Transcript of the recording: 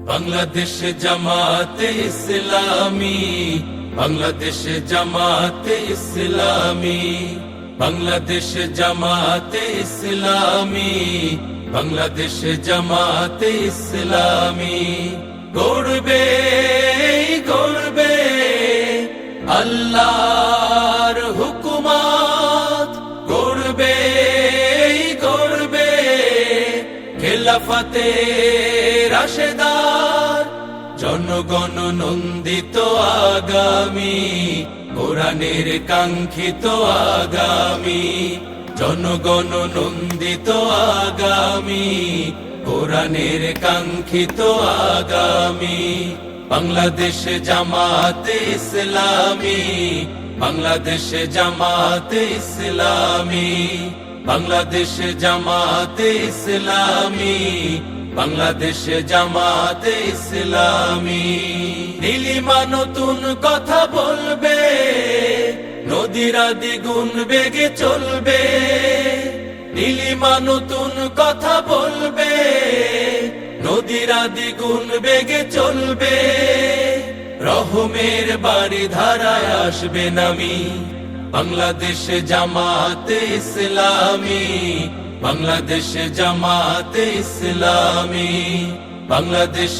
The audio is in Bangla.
বাংলাদেশ জামাতে ইসলামী, বাংলাদেশ জামাতে ইসলামী, বাংলাদেশ জামাতে ইসলামী, বাংলাদেশ জামাতে ইসলামী। গড়বে গড়বে আল্লাহর হুকুমত, গড়বে গড়বে খেলাফতে রাশেদার, জনগণ নন্দিত আগামী, কোরআনের কাঙ্ক্ষিত আগামী, জনগণ নন্দিত আগামী, কোরআনের কাঙ্ক্ষিত আগামী। বাংলাদেশ জামাতে ইসলামী, বাংলাদেশ জামাতে ইসলামী, বাংলাদেশ জামাতে ইসলামী, বাংলাদেশ জামাতে ইসলামী। নীলিমা নতুন কথা বলবে, নদীরা দ্বিগুণ বেগে চলবে। নীলিমা নতুন কথা বলবে, নদীরা দ্বিগুণ বেগে চলবে। রহমের বাড়ি ধারায় আসবে নামি, বাংলাদেশ জামাতে ইসলামী, বাংলাদেশ জামাতে ইসলামী, বাংলাদেশ